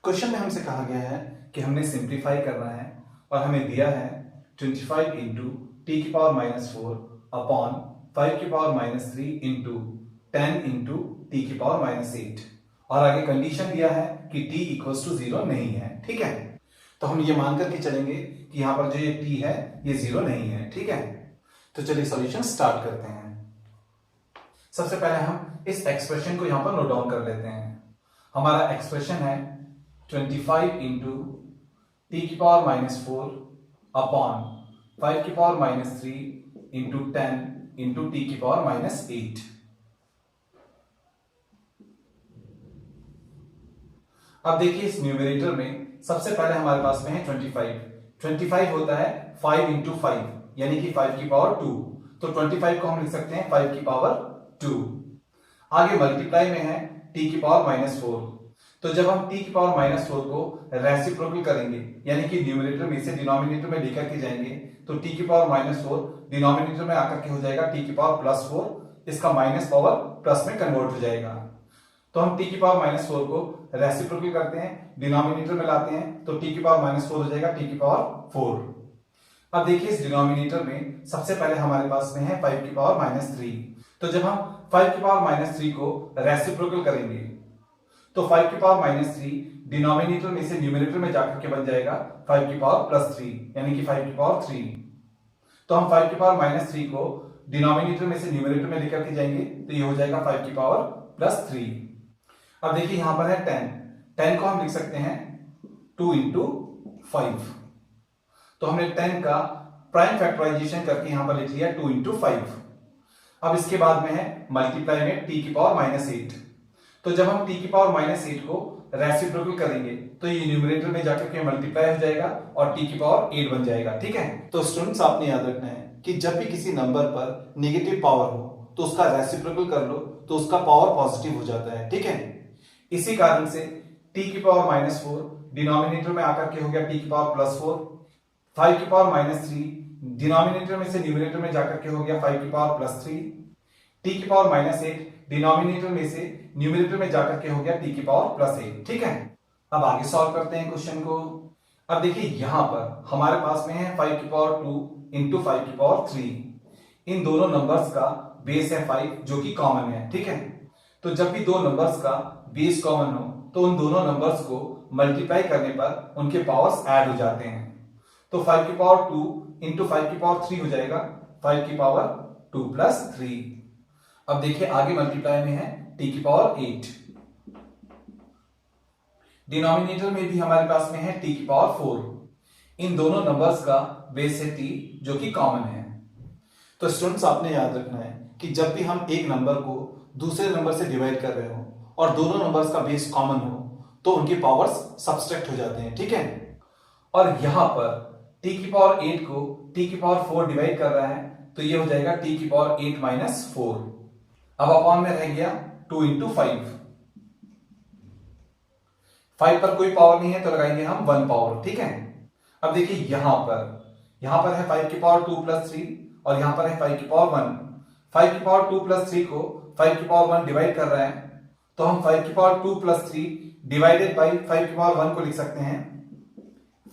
Question में हमसे कहा गया है कि हमने सिंप्लीफाई करना है और हमें दिया है 25 इंटू टी की पावर -4 अपॉन 5 की पावर -3 इंटू 10 इंटू टी की पावर -8 और आगे कंडीशन दिया है कि t इक्वल्स टू 0 नहीं है। ठीक है, तो हम ये मान करके चलेंगे कि यहां पर जो ये t है ये 0 नहीं है। ठीक है, तो चलिए सॉल्यूशन स्टार्ट करते हैं। सबसे पहले हम इस एक्सप्रेशन को यहां पर नोट डाउन कर लेते हैं। हमारा एक्सप्रेशन है 25 इंटू टी की पावर -4 अपॉन 5 की पावर -3 इंटू 10 इंटू टी की पावर -8। अब देखिए इस न्यूमरेटर में सबसे पहले हमारे पास में है 25 होता है 5 इंटू 5 यानी कि 5 की पावर 2, तो 25 को हम लिख सकते हैं 5 की पावर 2। आगे मल्टीप्लाई में है t की पावर -4, तो जब हम t की पावर -4 को रेसिप्रोकल करेंगे यानी कि न्यूमरेटर में से डिनोमिनेटर में लेकर के जाएंगे तो t की पावर -4 डिनोमिनेटर में आकर के हो जाएगा t की पावर +4, इसका माइनस पावर प्लस में कन्वर्ट हो जाएगा। तो हम t की पावर -4 को रेसिप्रोकल करते हैं, डिनोमिनेटर में लाते हैं तो t की पावर -4 हो जाएगा t की पावर 4। अब देखिए इस डिनोमिनेटर में सबसे पहले हमारे पास में है 5 की पावर -3, तो जब हम 5 की पावर -3 को रेसिप्रोकल करेंगे तो 5 की पावर -3 डिनोमिनेटर में से न्यूमरेटर में जाकर के बन जाएगा 5 की पावर +3 यानी कि 5 की पावर 3। तो हम 5 की पावर -3 को डिनोमिनेटर में से न्यूमरेटर में लेकर के जाएंगे तो ये हो जाएगा 5 की पावर +3। अब देखिए यहां पर है 10 को हम लिख सकते हैं 2 इंटू 5, तो हमने 10 का प्राइम फैक्टराइजेशन करके यहां पर लिख लिया 2 इंटू 5। अब इसके बाद में है मल्टीप्लाई में t की पावर -8, तो जब हम t की पावर -8 को रेसिप्रोकल करेंगे तो ये न्यूमरेटर में जाकर के मल्टीप्लाई हो जाएगा और t की पावर 8 बन जाएगा। ठीक है, तो स्टूडेंट्स आपने याद रखना है कि जब भी किसी नंबर पर नेगेटिव पावर हो तो उसका रेसिप्रोकल कर लो तो उसका पावर पॉजिटिव हो जाता है। ठीक है, इसी कारण से t की पावर -4 डिनोमिनेटर में आकर के हो गया t की पावर +4, 5 की पावर -3 डिनोमिनेटर में से न्यूमरेटर में जाकर के हो गया 5 की पावर +3, t की पावर -8 डिनोमिनेटर में से न्यूमरेटर में जाकर के हो गया t की पावर +8। ठीक है, अब आगे सॉल्व करते हैं क्वेश्चन को। अब देखिए यहां पर हमारे पास में है 5 की पावर 2 इंटू 5 की पावर 3। इन दोनों नंबर्स का बेस है 5 जो कि कॉमन है। ठीक है, तो जब भी दो नंबर्स का बेस कॉमन हो तो उन दोनों नंबर्स को मल्टीप्लाई करने पर उनके पावर्स ऐड हो जाते हैं। तो 5 की पावर 2 इंटू 5 की पावर 3 हो जाएगा 5 की पावर 2 + 3। अब देखिए आगे मल्टीप्लाई में है t की पावर 8, डिनोमिनेटर में भी हमारे पास में है t की पावर 4। इन दोनों नंबर्स का बेस है t जो कि कॉमन है। तो स्टूडेंट्स आपने याद रखना है कि जब भी हम एक नंबर को दूसरे नंबर से डिवाइड कर रहे हो और दोनों नंबर्स का बेस कॉमन हो तो उनके पावर्स सबट्रैक्ट हो जाते हैं। ठीक है, और यहां पर t की पावर 8 को t की पावर 4 डिवाइड कर रहा है तो ये हो जाएगा t की पावर 8 - 4। अब अपॉन में रह गया 2 इंटू 5। 5 पर कोई पावर नहीं है तो लगाएंगे हम 1 पावर। ठीक है, अब देखिए यहां पर है 5 की पावर 2 + 3 और यहां पर है 5 की पावर 1। 5 की पावर 2 + 3 को 5 की पावर 1 डिवाइड कर रहा है तो हम 5 की पावर 2 + 3 डिवाइडेड बाई 5 की पावर 1 को लिख सकते हैं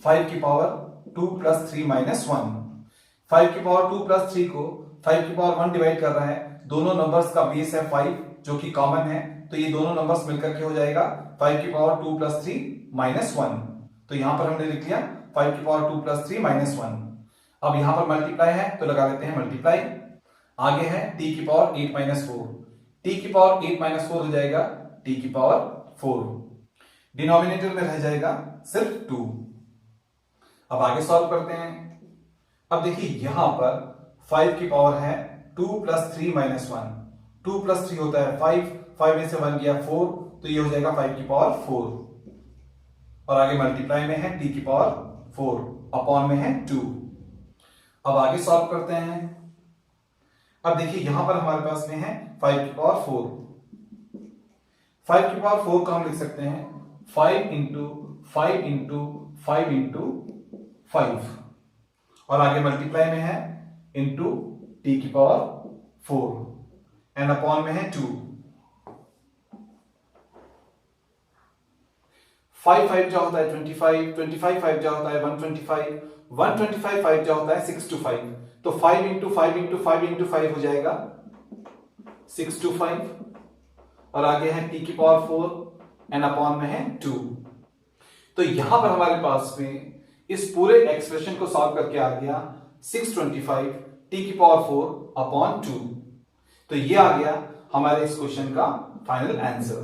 5 की पावर 2 + 3 - 1। 5 की पावर 2 + 3 को 5 की पावर 1 डिवाइड कर रहा है, दोनों नंबर्स का बेस है 5 जो कि कॉमन है, तो ये दोनों नंबर्स मिलकर के हो जाएगा 5 की पावर 2 + 3 - 1। तो यहां पर हमने लिख लिया 5 की पावर 2 + 3 - 1। अब यहां पर मल्टीप्लाई है तो लगा लेते हैं मल्टीप्लाई। आगे है t की पावर 8 - 4, t की पावर 8 - 4 हो जाएगा t की पावर 4, डिनोमिनेटर में रह जाएगा सिर्फ 2। अब आगे सॉल्व करते हैं। अब देखिए यहां पर 5 की पावर है 2 + 3 - 1। 2 + 3 होता है 5 में से 1 गया 4 तो ये हो जाएगा 5 की पावर 4 और आगे मल्टीप्लाई में है t की पावर 4 अपॉन में है 2। अब आगे सॉल्व करते हैं। अब देखिए यहां पर हमारे पास में है 5 की पावर 4। 5 की पावर 4 को हम लिख सकते हैं 5 इंटू 5 इंटू 5 इंटू 5 और आगे मल्टीप्लाई में है इंटू t की पावर 4 एंड अपॉन में है 2। 5 5 जा होता है 25, 25 5 जा होता है 125, 125 5 जा होता है 6 to 5। तो 5 इंटू 5 इंटू 5 इंटू 5 हो जाएगा 6 to 5, और आगे है t की पावर 4 एंड अपॉन में है 2। तो यहां पर हमारे पास में इस पूरे एक्सप्रेशन को सॉल्व करके आ गया 625 t की पावर 4 अपॉन 2। तो ये आ गया हमारे इस क्वेश्चन का फाइनल आंसर।